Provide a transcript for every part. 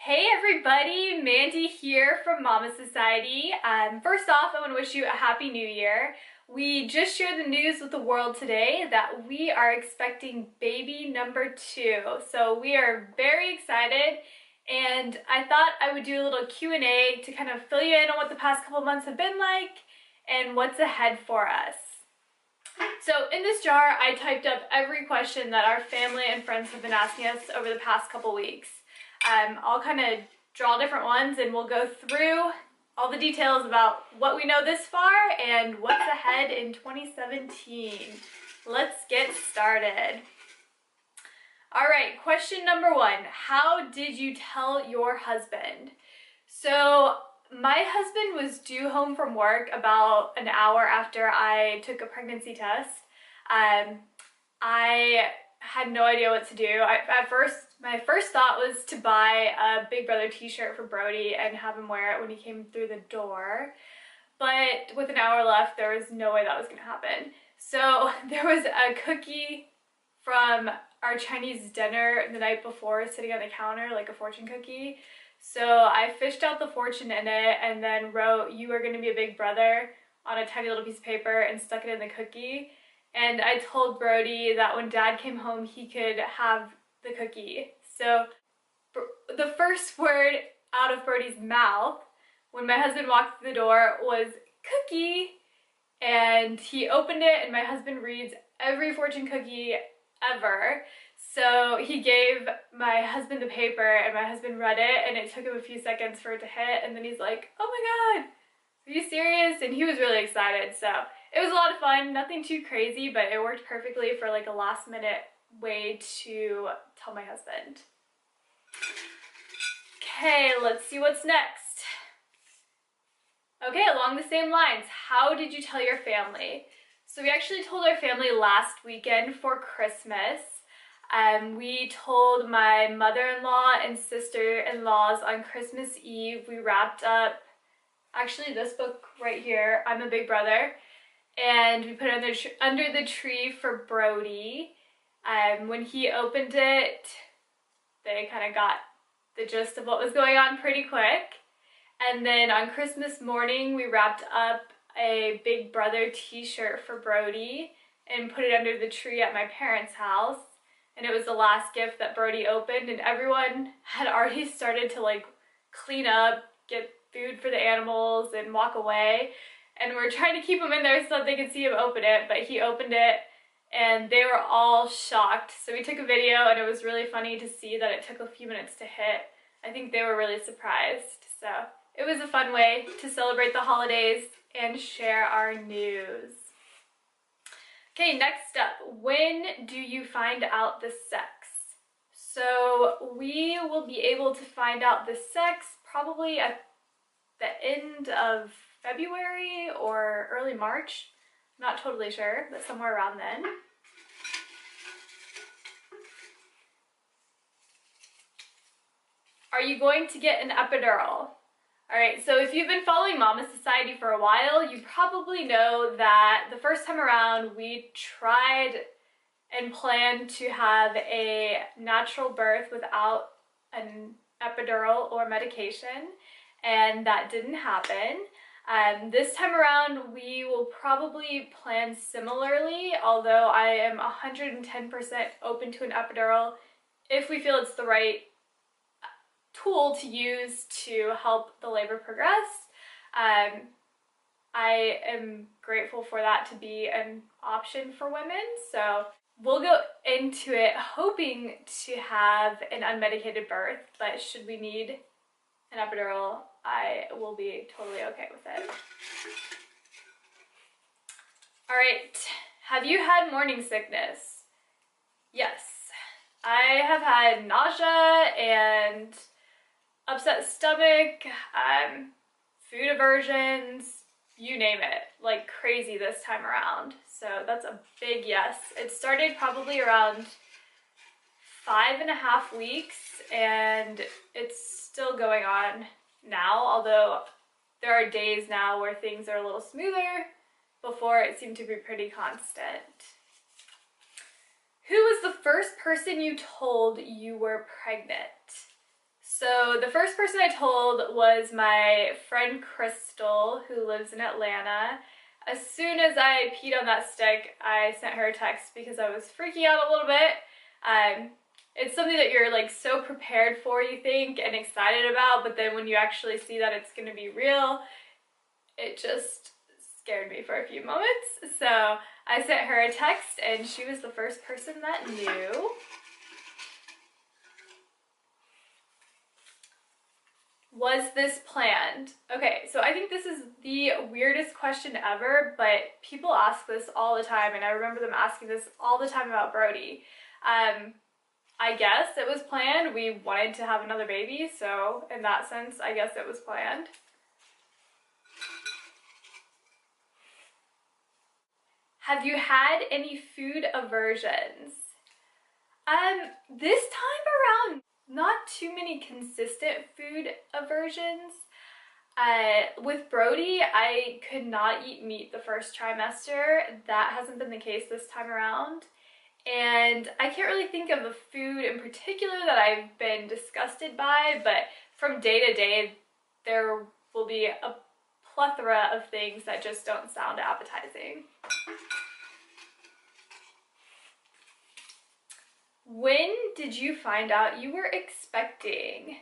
Hey everybody, Mandy here from Momma Society. First off, I want to wish you a happy new year. We just shared the news with the world today that we are expecting baby number 2. So we are very excited, and I thought I would do a little Q&A to kind of fill you in on what the past couple months have been like and what's ahead for us. So in this jar, I typed up every question that our family and friends have been asking us over the past couple weeks. I'll kind of draw different ones and we'll go through all the details about what we know this far and what's ahead in 2017. Let's get started. All right, question number 1. How did you tell your husband? So my husband was due home from work about an hour after I took a pregnancy test. I had no idea what to do. My first thought was to buy a Big Brother t-shirt for Brody and have him wear it when he came through the door. But with an hour left, there was no way that was going to happen. So there was a cookie from our Chinese dinner the night before sitting on the counter, like a fortune cookie. So I fished out the fortune in it and then wrote, "You are going to be a big brother," on a tiny little piece of paper and stuck it in the cookie. And I told Brody that when Dad came home, he could have the cookie. So the first word out of Brody's mouth when my husband walked through the door was cookie, and he opened it, and my husband reads every fortune cookie ever. So he gave my husband the paper, and my husband read it, and it took him a few seconds for it to hit, and then he's like, "Oh my God, are you serious?" And he was really excited. So it was a lot of fun, nothing too crazy, but it worked perfectly for like a last minute way to tell my husband. Okay, let's see what's next. Okay, along the same lines, how did you tell your family? So we actually told our family last weekend for Christmas. We told my mother-in-law and sister-in-laws on Christmas Eve. We wrapped up, actually this book right here, I'm a Big Brother, and we put it under the tree for Brody. When he opened it, they kind of got the gist of what was going on pretty quick. And then on Christmas morning, we wrapped up a Big Brother t-shirt for Brody and put it under the tree at my parents' house. And it was the last gift that Brody opened, and everyone had already started to like clean up, get food for the animals, and walk away. And we're trying to keep him in there so that they could see him open it, but he opened it and they were all shocked. So we took a video, and it was really funny to see that it took a few minutes to hit. I think they were really surprised. So it was a fun way to celebrate the holidays and share our news. Okay, next up, when do you find out the sex? So we will be able to find out the sex probably at the end of February or early March. Not totally sure, but somewhere around then. Are you going to get an epidural? Alright, so if you've been following Momma Society for a while, you probably know that the first time around we tried and planned to have a natural birth without an epidural or medication, and that didn't happen. This time around we will probably plan similarly, although I am 110% open to an epidural if we feel it's the right tool to use to help the labor progress. I am grateful for that to be an option for women, so we'll go into it hoping to have an unmedicated birth, but should we need an epidural, I will be totally okay with it. All right, have you had morning sickness? Yes, I have had nausea and upset stomach, food aversions, you name it, like crazy this time around. So that's a big yes. It started probably around 5.5 weeks, and it's still going on now, although there are days now where things are a little smoother. Before, it seemed to be pretty constant. Who was the first person you told you were pregnant? So So the first person I told was my friend Crystal, who lives in Atlanta. As soon as I peed on that stick, I sent her a text because I was freaking out a little bit. It's something that you're like so prepared for, you think, and excited about, but then when you actually see that it's going to be real, it just scared me for a few moments. So I sent her a text and she was the first person that knew. Was this planned? Okay, so I think this is the weirdest question ever, but people ask this all the time, and I remember them asking this all the time about Brody. I guess it was planned. We wanted to have another baby, so in that sense, I guess it was planned. Have you had any food aversions? This time around, not too many consistent food aversions. With Brody, I could not eat meat the first trimester. That hasn't been the case this time around. And I can't really think of a food in particular that I've been disgusted by, but from day to day, there will be a plethora of things that just don't sound appetizing. When did you find out you were expecting?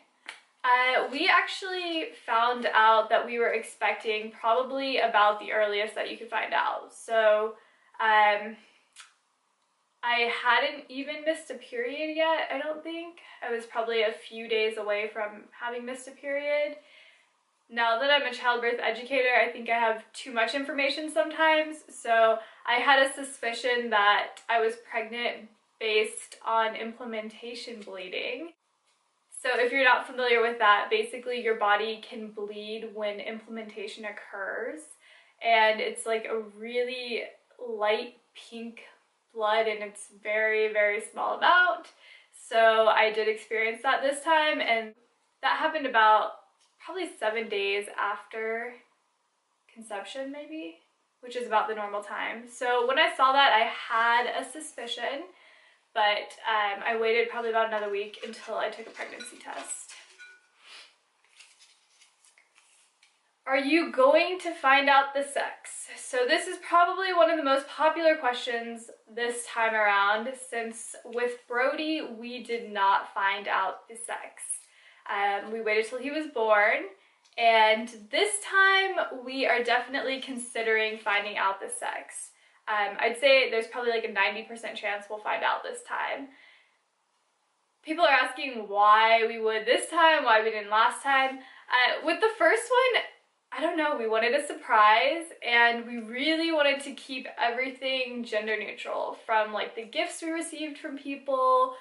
We actually found out that we were expecting probably about the earliest that you could find out. So, I hadn't even missed a period yet, I don't think. I was probably a few days away from having missed a period. Now that I'm a childbirth educator, I think I have too much information sometimes, so I had a suspicion that I was pregnant based on implantation bleeding. So if you're not familiar with that, basically your body can bleed when implantation occurs, and it's like a really light pink blood, and it's very, very small amount. So I did experience that this time, and that happened about probably 7 days after conception, maybe, which is about the normal time. So when I saw that, I had a suspicion, but I waited probably about another week until I took a pregnancy test. Are you going to find out the sex? So this is probably one of the most popular questions this time around, since with Brody, we did not find out the sex. We waited till he was born, and this time we are definitely considering finding out the sex. I'd say there's probably like a 90% chance we'll find out this time. People are asking why we would this time, why we didn't last time. With the first one, I don't know, we wanted a surprise, and we really wanted to keep everything gender neutral, from like the gifts we received from people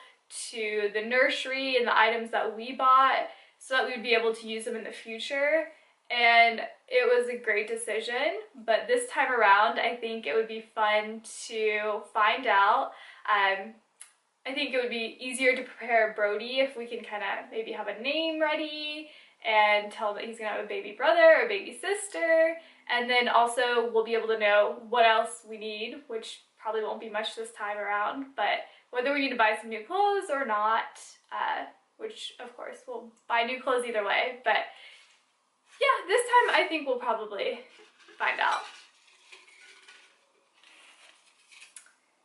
to the nursery and the items that we bought, so that we would be able to use them in the future. And it was a great decision, but this time around, I think it would be fun to find out. I think it would be easier to prepare Brody if we can kind of maybe have a name ready and tell him that he's gonna have a baby brother or baby sister, and then also we'll be able to know what else we need, which probably won't be much this time around, but whether we need to buy some new clothes or not, which of course we'll buy new clothes either way, but yeah, this time I think we'll probably find out.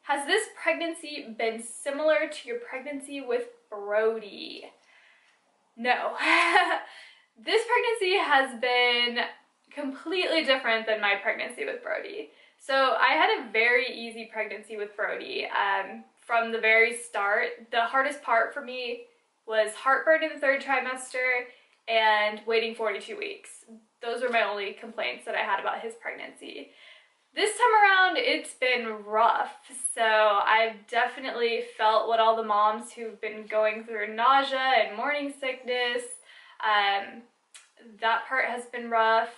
Has this pregnancy been similar to your pregnancy with Brody? No. This pregnancy has been completely different than my pregnancy with Brody. So I had a very easy pregnancy with Brody. From the very start, the hardest part for me was heartburn in the 3rd trimester and waiting 42 weeks. Those were my only complaints that I had about his pregnancy. This time around, it's been rough, so I've definitely felt what all the moms who've been going through nausea and morning sickness, that part has been rough.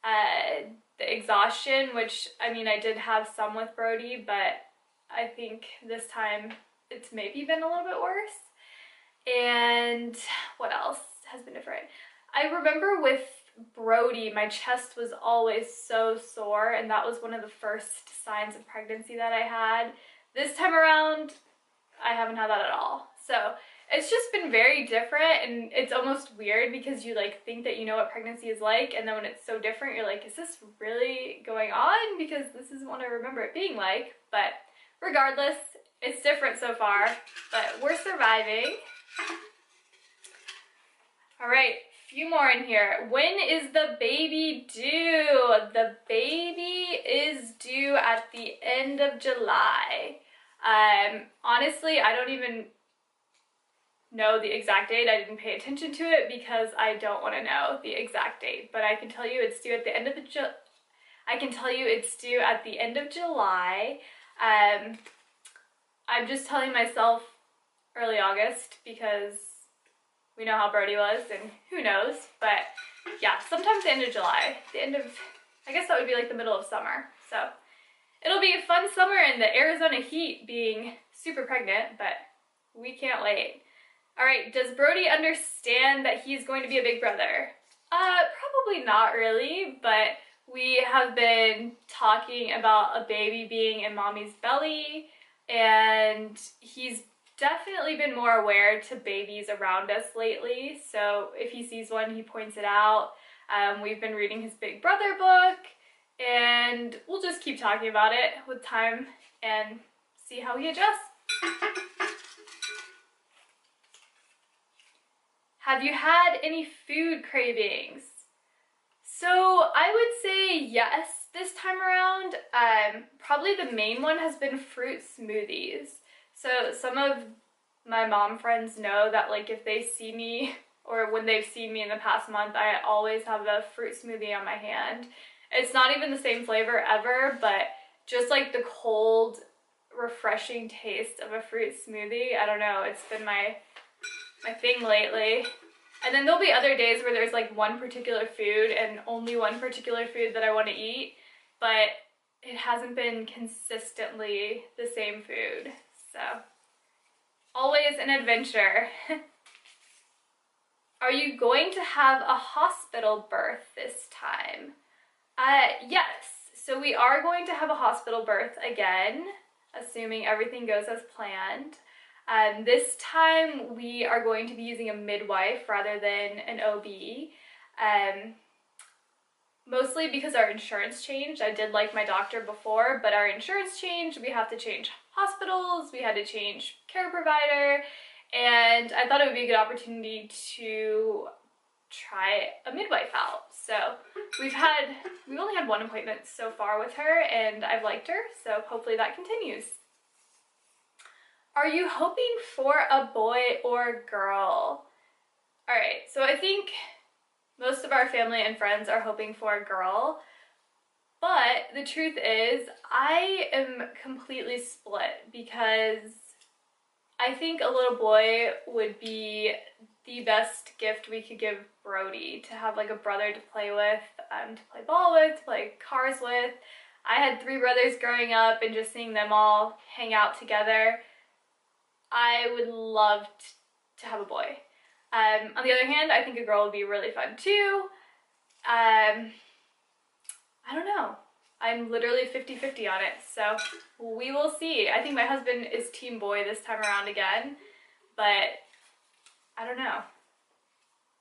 The exhaustion, which, I mean, I did have some with Brody, but I think this time it's maybe been a little bit worse. And what else has been different? I remember with Brody, my chest was always so sore, and that was one of the first signs of pregnancy that I had. This time around, I haven't had that at all. So it's just been very different, and it's almost weird because you like think that you know what pregnancy is like, and then when it's so different, you're like, is this really going on? Because this isn't what I remember it being like. But regardless, it's different so far, but we're surviving. All right, few more in here. When is the baby due? The baby is due at the end of July. Honestly, I don't even know the exact date. I didn't pay attention to it because I don't want to know the exact date, but I can tell you it's due at the end of July. I'm just telling myself early August because we know how Brody was, and who knows, but yeah, sometimes the end of July. I guess that would be like the middle of summer. So it'll be a fun summer in the Arizona heat being super pregnant, but we can't wait. All right, does Brody understand that he's going to be a big brother? Probably not really, but we have been talking about a baby being in mommy's belly, and he's definitely been more aware to babies around us lately. So if he sees one, he points it out. We've been reading his Big Brother book, and we'll just keep talking about it with time and see how he adjusts. Have you had any food cravings? So I would say yes this time around. Probably the main one has been fruit smoothies. So some of my mom friends know that like if they see me or when they've seen me in the past month, I always have a fruit smoothie on my hand. It's not even the same flavor ever, but just like the cold, refreshing taste of a fruit smoothie, I don't know, it's been my thing lately. And then there'll be other days where there's like one particular food and only one particular food that I want to eat, but it hasn't been consistently the same food. So always an adventure. Are you going to have a hospital birth this time? Yes. So we are going to have a hospital birth again, assuming everything goes as planned. This time we are going to be using a midwife rather than an OB, mostly because our insurance changed. I did like my doctor before, but our insurance changed. We have to change hospitals, we had to change care provider, and I thought it would be a good opportunity to try a midwife out. So we've only had one appointment so far with her, and I've liked her, so hopefully that continues. Are you hoping for a boy or girl? All right, so I think most of our family and friends are hoping for a girl, but the truth is I am completely split because I think a little boy would be the best gift we could give Brody, to have like a brother to play with, to play ball with, to play cars with. I had 3 brothers growing up, and just seeing them all hang out together, I would love to have a boy. On the other hand, I think a girl would be really fun too. I don't know. I'm literally 50-50 on it, so we will see. I think my husband is team boy this time around again, but I don't know.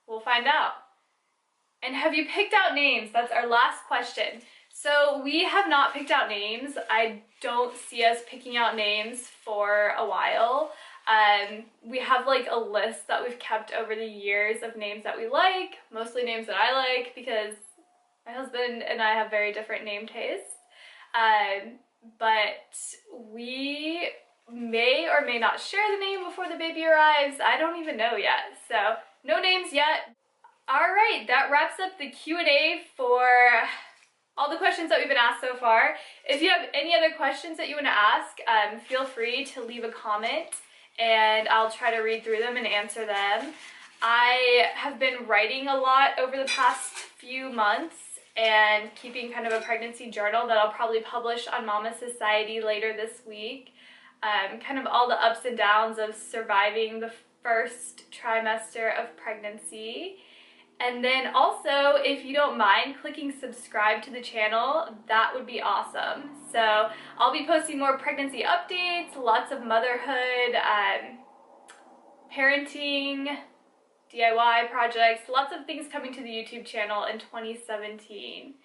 We'll find out. And have you picked out names? That's our last question. So we have not picked out names. I don't see us picking out names for a while. We have like a list that we've kept over the years of names that we like, mostly names that I like because my husband and I have very different name tastes. But we may or may not share the name before the baby arrives. I don't even know yet, so no names yet. All right, that wraps up the Q&A for all the questions that we've been asked so far. If you have any other questions that you want to ask, feel free to leave a comment and I'll try to read through them and answer them. I have been writing a lot over the past few months and keeping kind of a pregnancy journal that I'll probably publish on Momma Society later this week. Kind of all the ups and downs of surviving the first trimester of pregnancy. And then also, if you don't mind clicking subscribe to the channel, that would be awesome. So I'll be posting more pregnancy updates, lots of motherhood, parenting, DIY projects, lots of things coming to the YouTube channel in 2017.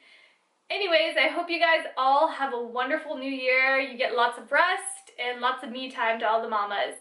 Anyways, I hope you guys all have a wonderful new year. You get lots of rest and lots of me time to all the mamas.